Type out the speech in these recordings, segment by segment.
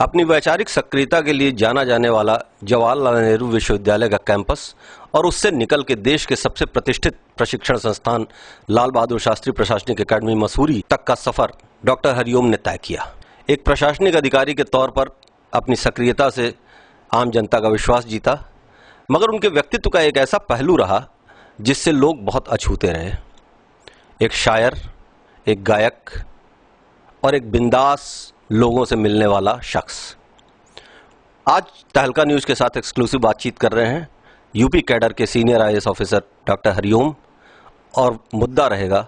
अपनी वैचारिक सक्रियता के लिए जाना जाने वाला जवाहरलाल नेहरू विश्वविद्यालय का कैंपस और उससे निकल के देश के सबसे प्रतिष्ठित प्रशिक्षण संस्थान लाल बहादुर शास्त्री प्रशासनिक अकादमी मसूरी तक का सफर डॉक्टर हरिओम ने तय किया। एक प्रशासनिक अधिकारी के तौर पर अपनी सक्रियता से आम जनता का विश्वास जीता, मगर उनके व्यक्तित्व का एक ऐसा पहलू रहा जिससे लोग बहुत अछूते रहे। एक शायर, एक गायक और एक बिंदास लोगों से मिलने वाला शख्स। आज तहलका न्यूज के साथ एक्सक्लूसिव बातचीत कर रहे हैं यूपी कैडर के senior IAS officer doctor Hariom, और मुद्दा रहेगा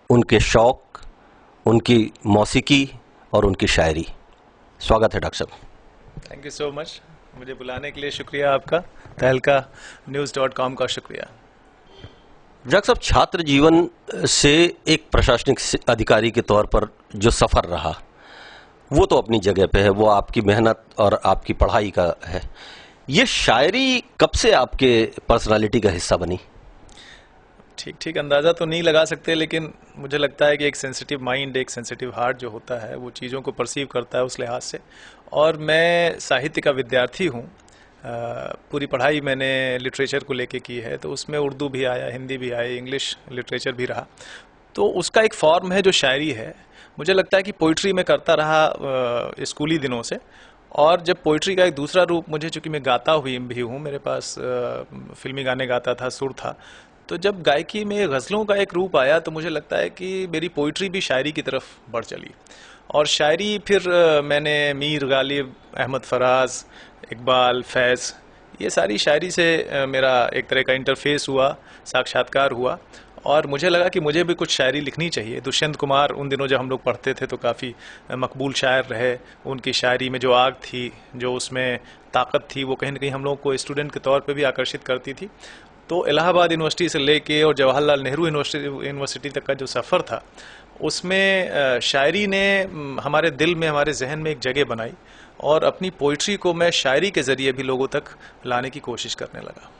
उनके शौक, उनकी मौसीकी और उनकी शायरी। स्वागत है डॉक्टर साहब। थैंक यू सो मच, मुझे बुलाने के लिए शुक्रिया आपका, तहलका न्यूज़.com का शुक्रिया। डॉक्टर साहब, छात्र जीवन से एक प्रशासनिक अधिकारी के तौर पर जो सफर रहा वो तो अपनी जगह पे है, वो आपकी मेहनत और आपकी पढ़ाई का है। ये शायरी कब से आपके पर्सनालिटी का हिस्सा बनी? ठीक अंदाज़ा तो नहीं लगा सकते, लेकिन मुझे लगता है कि एक सेंसिटिव माइंड, एक सेंसिटिव हार्ट जो होता है वो चीज़ों को परसीव करता है उस लिहाज से। और मैं साहित्य का विद्यार्थी हूँ, पूरी पढ़ाई मैंने लिटरेचर को लेके की है, तो उसमें उर्दू भी आया, हिंदी भी आई, इंग्लिश लिटरेचर भी रहा। तो उसका एक फॉर्म है जो शायरी है। मुझे लगता है कि पोइट्री में करता रहा स्कूली दिनों से, और जब पोइट्री का एक दूसरा रूप मुझे, चूँकि मैं गाता भी हूँ, मेरे पास फिल्मी गाने गाता था, सुर था, तो जब गायकी में गज़लों का एक रूप आया तो मुझे लगता है कि मेरी पोइट्री भी शायरी की तरफ बढ़ चली। और शायरी फिर मैंने मीर गालिब, अहमद फराज, इकबाल, फैज़, ये सारी शायरी से मेरा एक तरह का इंटरफेस हुआ, साक्षात्कार हुआ, और मुझे लगा कि मुझे भी कुछ शायरी लिखनी चाहिए। दुष्यंत कुमार उन दिनों जब हम लोग पढ़ते थे तो काफ़ी मकबूल शायर रहे। उनकी शायरी में जो आग थी, जो उसमें ताकत थी, वो कहीं ना कहीं हम लोग को स्टूडेंट के तौर पे भी आकर्षित करती थी। तो इलाहाबाद यूनिवर्सिटी से लेके और जवाहरलाल नेहरू यूनिवर्सिटी तक का जो सफ़र था, उसमें शायरी ने हमारे दिल में, हमारे जहन में एक जगह बनाई, और अपनी पोइट्री को मैं शायरी के ज़रिए भी लोगों तक लाने की कोशिश करने लगा।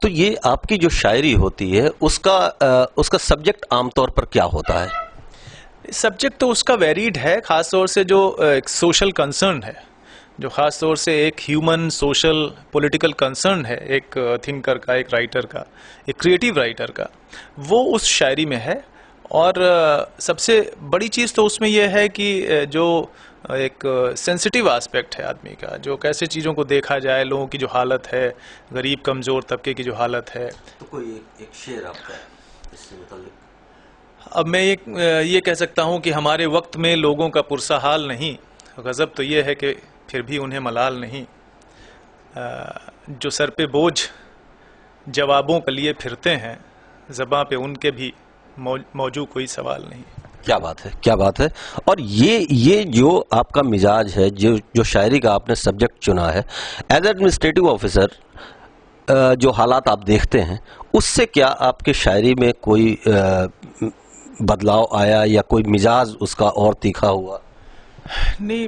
तो ये आपकी जो शायरी होती है उसका सब्जेक्ट आमतौर पर क्या होता है? सब्जेक्ट तो उसका वेरीड है, ख़ास तौर से जो एक सोशल कंसर्न है, जो ख़ास तौर से एक ह्यूमन सोशल पॉलिटिकल कंसर्न है, एक थिंकर का, एक राइटर का, एक क्रिएटिव राइटर का, वो उस शायरी में है। और सबसे बड़ी चीज़ तो उसमें यह है कि जो एक सेंसिटिव एस्पेक्ट है आदमी का, जो कैसे चीज़ों को देखा जाए, लोगों की जो हालत है, गरीब कमज़ोर तबके की जो हालत है। तो कोई एक शेर आपका इससे मुताल्लिक? अब मैं ये कह सकता हूँ कि हमारे वक्त में लोगों का पुरसा हाल नहीं, गज़ब तो ये है कि फिर भी उन्हें मलाल नहीं, जो सर पे बोझ जवाबों के लिए फिरते हैं, ज़बां पे उनके भी मौजू कोई सवाल नहीं। क्या बात है, क्या बात है। और ये जो आपका मिजाज है, जो शायरी का आपने सब्जेक्ट चुना है, एज एडमिनिस्ट्रेटिव ऑफिसर जो हालात आप देखते हैं, उससे क्या आपके शायरी में कोई बदलाव आया या कोई मिजाज उसका और तीखा हुआ? नहीं,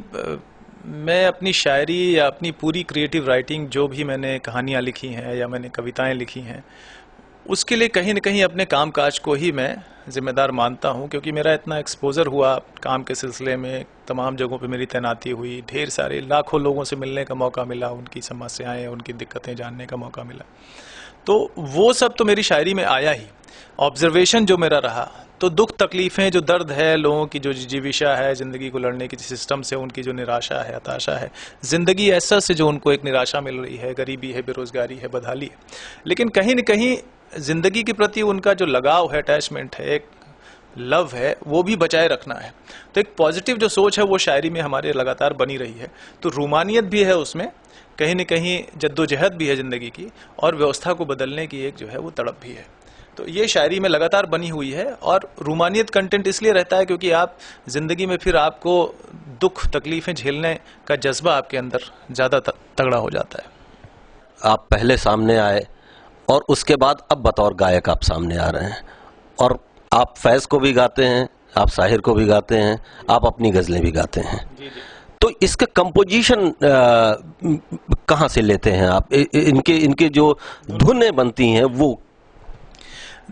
मैं अपनी शायरी या अपनी पूरी क्रिएटिव राइटिंग, जो भी मैंने कहानियाँ लिखी हैं या मैंने कविताएं लिखी हैं, उसके लिए कहीं न कहीं अपने कामकाज को ही मैं ज़िम्मेदार मानता हूँ, क्योंकि मेरा इतना एक्सपोज़र हुआ काम के सिलसिले में, तमाम जगहों पे मेरी तैनाती हुई, ढेर सारे लाखों लोगों से मिलने का मौका मिला, उनकी समस्याएं, उनकी दिक्कतें जानने का मौका मिला। तो वो सब तो मेरी शायरी में आया ही। ऑब्जर्वेशन जो मेरा रहा, तो दुख तकलीफ़ें, जो दर्द है, लोगों की जो जीविशा है, ज़िंदगी को लड़ने की सिस्टम से उनकी जो निराशा है, हताशा है, ज़िंदगी ऐसा से जो उनको एक निराशा मिल रही है, गरीबी है, बेरोज़गारी है, बदहाली है, लेकिन कहीं न कहीं ज़िंदगी के प्रति उनका जो लगाव है, अटैचमेंट है, एक लव है वो भी बचाए रखना है। तो एक पॉजिटिव जो सोच है वो शायरी में हमारे लगातार बनी रही है। तो रूमानियत भी है उसमें, कहीं न कहीं जद्दोजहद भी है ज़िंदगी की, और व्यवस्था को बदलने की एक जो है वो तड़प भी है। तो ये शायरी में लगातार बनी हुई है। और रूमानियत कंटेंट इसलिए रहता है क्योंकि आप ज़िंदगी में फिर आपको दुख तकलीफ़ें झेलने का जज्बा आपके अंदर ज़्यादा तगड़ा हो जाता है। आप पहले सामने आए और उसके बाद अब बतौर गायक आप सामने आ रहे हैं, और आप फैज़ को भी गाते हैं, आप साहिर को भी गाते हैं, आप अपनी गज़लें भी गाते हैं। जी जी। तो इसका कंपोजिशन कहाँ से लेते हैं आप? इनके जो धुनें बनती हैं वो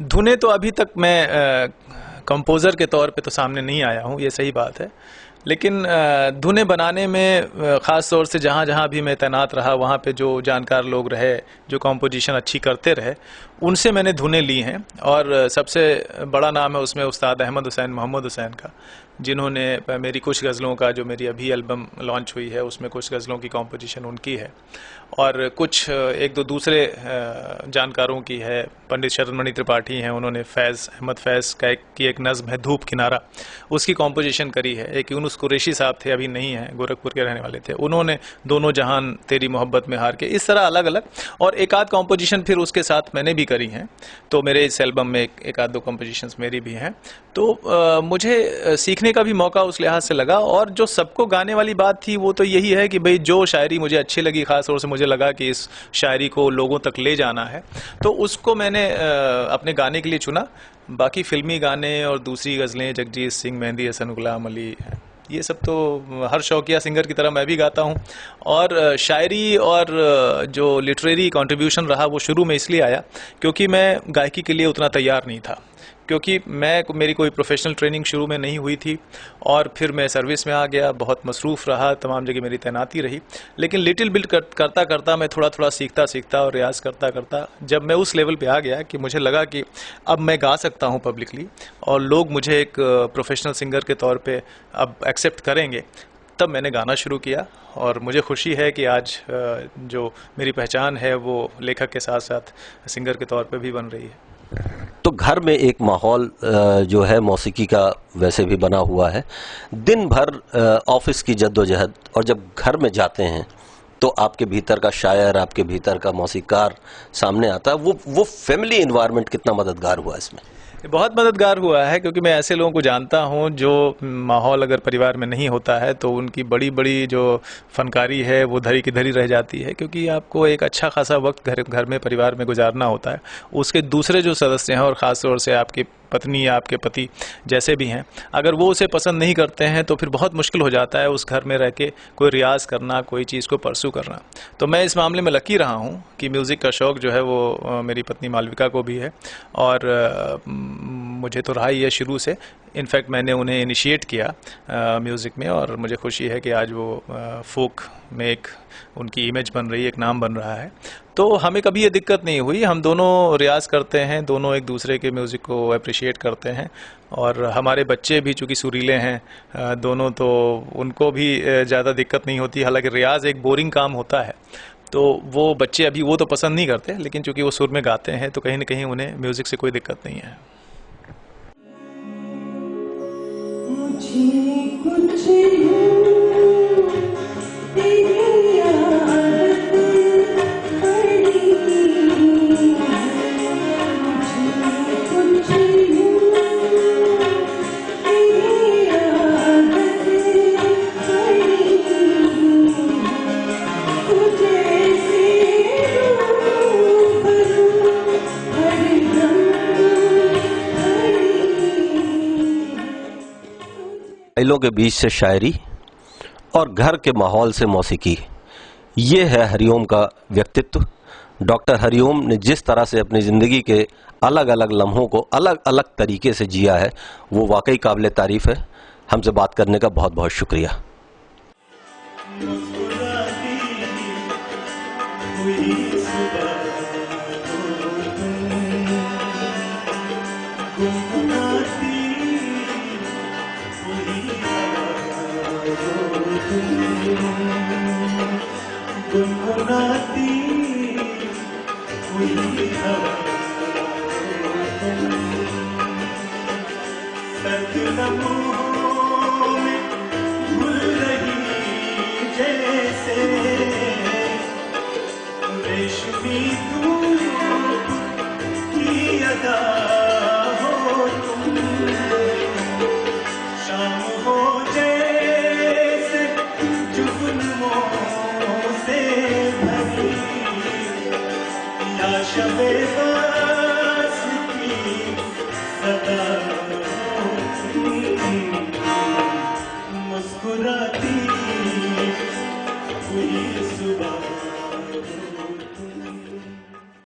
धुनें तो अभी तक मैं कंपोज़र के तौर पे तो सामने नहीं आया हूँ, ये सही बात है। लेकिन धुनें बनाने में ख़ास तौर से जहाँ जहाँ भी मैं तैनात रहा वहाँ पे जो जानकार लोग रहे, जो कंपोजिशन अच्छी करते रहे, उनसे मैंने धुनें ली हैं। और सबसे बड़ा नाम है उसमें उस्ताद अहमद हुसैन मोहम्मद हुसैन का, जिन्होंने मेरी कुछ गज़लों का, जो मेरी अभी एल्बम लॉन्च हुई है उसमें कुछ गज़लों की कंपोजिशन उनकी है, और कुछ एक दो दूसरे जानकारों की है। पंडित शरणमणि त्रिपाठी हैं, उन्होंने फैज़ अहमद फैज़ की एक नज़्म है धूप किनारा, उसकी कंपोजिशन करी है। एक यूनुस कुरैशी साहब थे, अभी नहीं है, गोरखपुर के रहने वाले थे, उन्होंने दोनों जहान तेरी मोहब्बत में हार के, इस तरह अलग अलग। और एक आध कंपोजिशन फिर उसके साथ मैंने भी करी हैं। तो मेरे इस एल्बम में एक आध दो कंपोजिशंस मेरी भी हैं। तो मुझे सीखने का भी मौका उस लिहाज से लगा। और जो सबको गाने वाली बात थी वो तो यही है कि भाई जो शायरी मुझे अच्छी लगी, ख़ास तौर से मुझे लगा कि इस शायरी को लोगों तक ले जाना है, तो उसको मैंने अपने गाने के लिए चुना। बाकी फिल्मी गाने और दूसरी गज़लें जगजीत सिंह, मेहंदी हसन, गुलाम अली, ये सब तो हर शौकिया सिंगर की तरह मैं भी गाता हूँ। और शायरी और जो लिटरेरी कंट्रीब्यूशन रहा वो शुरू में इसलिए आया क्योंकि मैं गायकी के लिए उतना तैयार नहीं था, क्योंकि मेरी कोई प्रोफेशनल ट्रेनिंग शुरू में नहीं हुई थी। और फिर मैं सर्विस में आ गया, बहुत मसरूफ़ रहा, तमाम जगह मेरी तैनाती रही। लेकिन लिटिल बिट करता करता मैं थोड़ा थोड़ा सीखता और रियाज़ करता करता जब मैं उस लेवल पे आ गया कि मुझे लगा कि अब मैं गा सकता हूँ पब्लिकली, और लोग मुझे एक प्रोफेशनल सिंगर के तौर पे अब एक्सेप्ट करेंगे, तब मैंने गाना शुरू किया। और मुझे खुशी है कि आज जो मेरी पहचान है वो लेखक के साथ साथ सिंगर के तौर पे भी बन रही है। तो घर में एक माहौल जो है मौसीकी का वैसे भी बना हुआ है। दिन भर ऑफिस की जद्दोजहद, और जब घर में जाते हैं तो आपके भीतर का शायर, आपके भीतर का मौसीकार सामने आता है। वो फैमिली एनवायरनमेंट कितना मददगार हुआ इसमें? बहुत मददगार हुआ है, क्योंकि मैं ऐसे लोगों को जानता हूं जो माहौल अगर परिवार में नहीं होता है तो उनकी बड़ी बड़ी जो फनकारी है वो धरी की धरी रह जाती है, क्योंकि आपको एक अच्छा खासा वक्त घर में परिवार में गुजारना होता है। उसके दूसरे जो सदस्य हैं, और ख़ास तौर से आपकी पत्नी या आपके पति जैसे भी हैं, अगर वो उसे पसंद नहीं करते हैं तो फिर बहुत मुश्किल हो जाता है उस घर में रह के कोई रियाज़ करना, कोई चीज़ को परसू करना। तो मैं इस मामले में लकी रहा हूँ कि म्यूज़िक का शौक़ जो है वो मेरी पत्नी मालविका को भी है, और मुझे तो रहा ही है शुरू से। इनफैक्ट मैंने उन्हें इनिशिएट किया म्यूज़िक में, और मुझे खुशी है कि आज वो फोक में एक उनकी इमेज बन रही है, एक नाम बन रहा है। तो हमें कभी ये दिक्कत नहीं हुई, हम दोनों रियाज़ करते हैं, दोनों एक दूसरे के म्यूज़िक को अप्रिशिएट करते हैं। और हमारे बच्चे भी चूँकि सुरीले हैं दोनों, तो उनको भी ज़्यादा दिक्कत नहीं होती। हालांकि रियाज़ एक बोरिंग काम होता है, तो वो बच्चे अभी वो तो पसंद नहीं करते, लेकिन चूँकि वो सुर में गाते हैं तो कहीं ना कहीं उन्हें म्यूज़िक से कोई दिक्कत नहीं है। मुझे कुछ तेरी याद पड़ी, मुझे कुछ तेरी याद पड़ी, तुझे से रूबरू हरदम फाइलों के बीच से शायरी और घर के माहौल से मौसीकी, ये है हरिओम का व्यक्तित्व। डॉक्टर हरिओम ने जिस तरह से अपनी ज़िंदगी के अलग अलग लम्हों को अलग अलग तरीके से जिया है, वो वाकई काबिल तारीफ़ है। हमसे बात करने का बहुत बहुत शुक्रिया। लम्हों में भूल रही जैसे रेशमी धूप की अदा हो तुम, शाम हो जैसे जुगनुओं से भरी, या शबे बस की सदा